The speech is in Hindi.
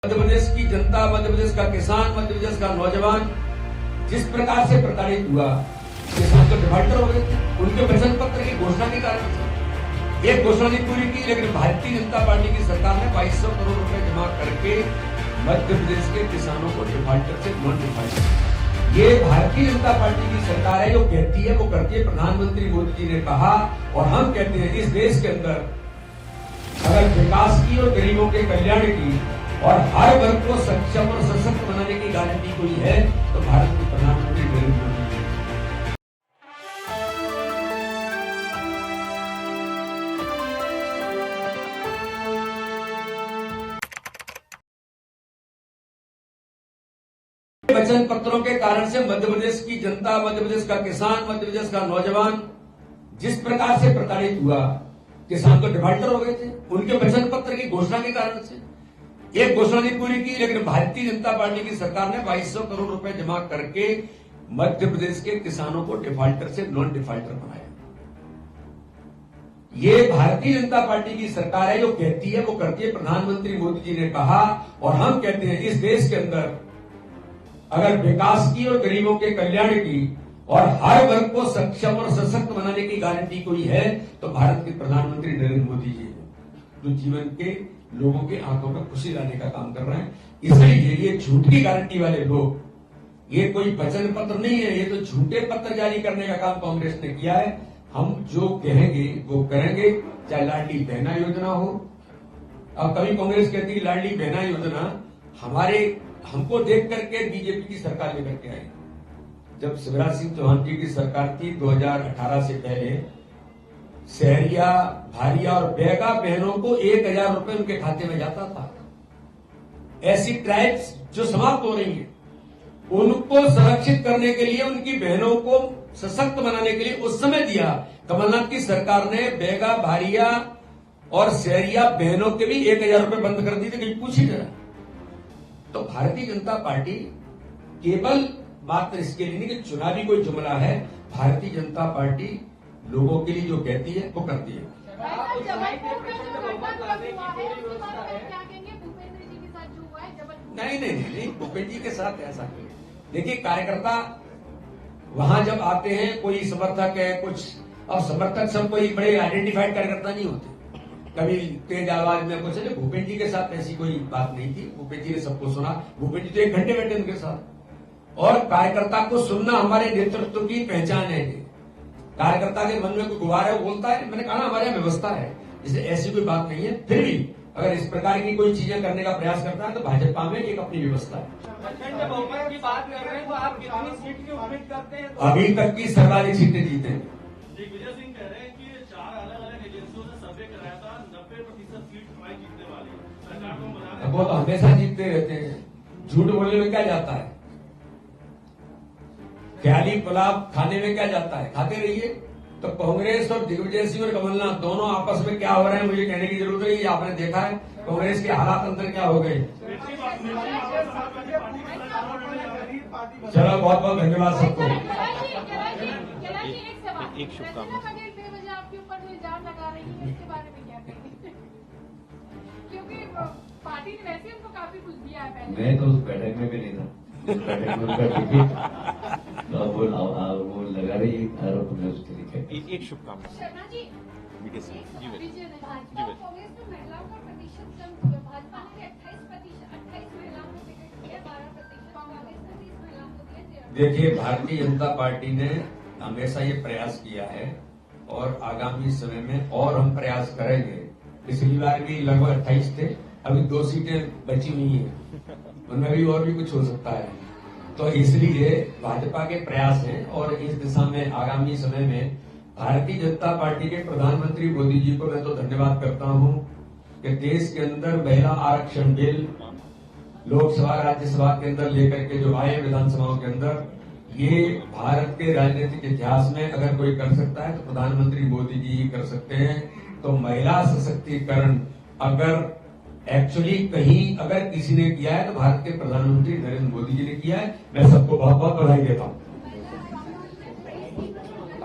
मध्य प्रदेश की जनता, मध्य प्रदेश का किसान, मध्य प्रदेश का नौजवान जिस प्रकार से प्रताड़ित हुआ, किसान तो डिफॉल्टर हो गए थे। उनके वचन पत्र की घोषणा के कारण से एक घोषणा नहीं पूरी की, लेकिन भारतीय जनता पार्टी की सरकार ने 2200 करोड़ रुपए जमा करके मध्य प्रदेश के किसानों को डिफॉल्टर से नॉन डिफॉल्टर। ये भारतीय जनता पार्टी की सरकार है, जो कहती है वो करती है। प्रधानमंत्री मोदी जी ने कहा और हम कहते हैं, इस देश के अंदर अगर विकास की और गरीबों के कल्याण की और हर वर्ग को सक्षम और सशक्त बनाने की गारंटी कोई है तो भारत के प्रधानमंत्री नरेंद्र मोदी जी। वचन पत्रों के कारण से मध्य प्रदेश की जनता, मध्य प्रदेश का किसान, मध्य प्रदेश का नौजवान जिस प्रकार से प्रताड़ित हुआ, किसान तो डिफॉल्टर हो गए थे। उनके वचन पत्र की घोषणा के कारण से एक घोषणा नहीं पूरी की, लेकिन भारतीय जनता पार्टी की सरकार ने 2200 करोड़ रुपए जमा करके मध्य प्रदेश के किसानों को डिफॉल्टर से नॉन डिफॉल्टर बनाया। ये भारतीय जनता पार्टी की सरकार है, जो कहती है वो करती है। प्रधानमंत्री मोदी जी ने कहा और हम कहते हैं, इस देश के अंदर अगर विकास की और गरीबों के कल्याण की और हर वर्ग को सक्षम और सशक्त बनाने की गारंटी कोई है तो भारत के प्रधानमंत्री नरेंद्र मोदी जी है, जो जीवन के लोगों के आंखों में खुशी लाने का काम कर रहे हैं। इसलिए ये झूठी गारंटी वाले लोग, ये कोई वचन पत्र नहीं है, ये तो झूठे पत्र जारी करने का काम कांग्रेस ने किया है। हम जो कहेंगे वो करेंगे, चाहे लाडली बहना योजना हो। अब कभी कांग्रेस कहती है लाडली बहना योजना हमको देख करके बीजेपी की सरकार लेकर के आई। जब शिवराज सिंह चौहान जी की सरकार थी 2018 से पहले, सहरिया, भारिया और बेगा बहनों को 1000 रुपए उनके खाते में जाता था। ऐसी ट्राइब्स जो समाप्त हो रही हैं, उनको संरक्षित करने के लिए, उनकी बहनों को सशक्त बनाने के लिए उस समय दिया। कमलनाथ की सरकार ने बेगा, भारिया और सहरिया बहनों के भी 1000 रुपए बंद कर दिए थे। कहीं पूछी जरा। तो भारतीय जनता पार्टी केवल मात्र इसके लिए नहीं कि चुनावी कोई जुमला है, भारतीय जनता पार्टी लोगों के लिए जो कहती है वो करती है। नहीं, भूपेंद्र जी के साथ ऐसा नहीं। देखिए, कार्यकर्ता वहां जब आते हैं, कोई समर्थक है, कुछ अब समर्थक सब कोई बड़े आइडेंटिफाइड कार्यकर्ता नहीं होते। कभी तेज आवाज में कुछ है। भूपेंद्र जी के साथ ऐसी कोई बात नहीं थी। भूपेंद्र जी ने सबको सुना। भूपेंद्र जी तो 1 घंटे बैठे उनके साथ। और कार्यकर्ता को सुनना हमारे नेतृत्व की पहचान है। कार्यकर्ता के मन में कोई गुबार है, वो बोलता है। मैंने कहा हमारे यहाँ व्यवस्था है, इसलिए ऐसी कोई बात नहीं है। फिर भी अगर इस प्रकार की कोई चीजें करने का प्रयास करता है तो भाजपा में एक अपनी व्यवस्था है। की बात कर रहे हैं तो आप कितनी सीट की उम्मीद करते हैं? अभी तक की सर्वाधिक सीटें जीते हैं। दिग्विजय सिंह कह रहे हैं कि 4 अलग-अलग एजेंसियों से सर्वे कराया था, 90% सीट हमारी जीतने वाली है। सरकार को बता वो तो हमेशा जीतते रहते हैं। झूठ बोलने में क्या जाता है? ख्याली पुलाव खाने में क्या जाता है? खाते रहिए। तो कांग्रेस और दिग्विजय सिंह और कमलनाथ दोनों आपस में क्या हो रहे हैं मुझे कहने की जरूरत है। आपने देखा है कांग्रेस के हालात अंदर क्या हो गए। चलो, बहुत बहुत धन्यवाद सबको। एक शुभकामना आपके ऊपर जो इल्जाम लगा रही है, इसके बारे में क्या कहेंगे? क्योंकि पार्टी ने वैसे उनको काफी कुछ दिया है पहले। मैं तो उस बैठक में भी नहीं था। बैठक में उनका टिकट वो लगा रही आरोप में उसके लिए। एक शुभकामना शर्मा जी, कांग्रेस में महिलाओं का प्रतिशत कम हुआ। भाजपा ने 28 महिलाओं को टिकट दिया, 12% कांग्रेस ने 30 महिलाओं को दिया। देखिए, भारतीय जनता पार्टी ने हमेशा ये प्रयास किया है और आगामी समय में और हम प्रयास करेंगे। पिछली बार भी लगभग 28 थे, अभी 2 सीटें बची हुई हैं, उनमें भी और भी कुछ हो सकता है। तो इसलिए भाजपा के प्रयास हैं और इस दिशा में आगामी समय में भारतीय जनता पार्टी के प्रधानमंत्री मोदी जी को मैं तो धन्यवाद करता हूं कि देश के अंदर महिला आरक्षण बिल लोकसभा, राज्यसभा के अंदर लेकर के जो आए विधानसभाओं के अंदर, ये भारत के राजनीतिक इतिहास में अगर कोई कर सकता है तो प्रधानमंत्री मोदी जी ही कर सकते हैं। तो महिला सशक्तिकरण अगर एक्चुअली कहीं अगर किसी ने किया है तो भारत के प्रधानमंत्री नरेंद्र मोदी जी ने किया है। मैं सबको बहुत बहुत बधाई देता हूं।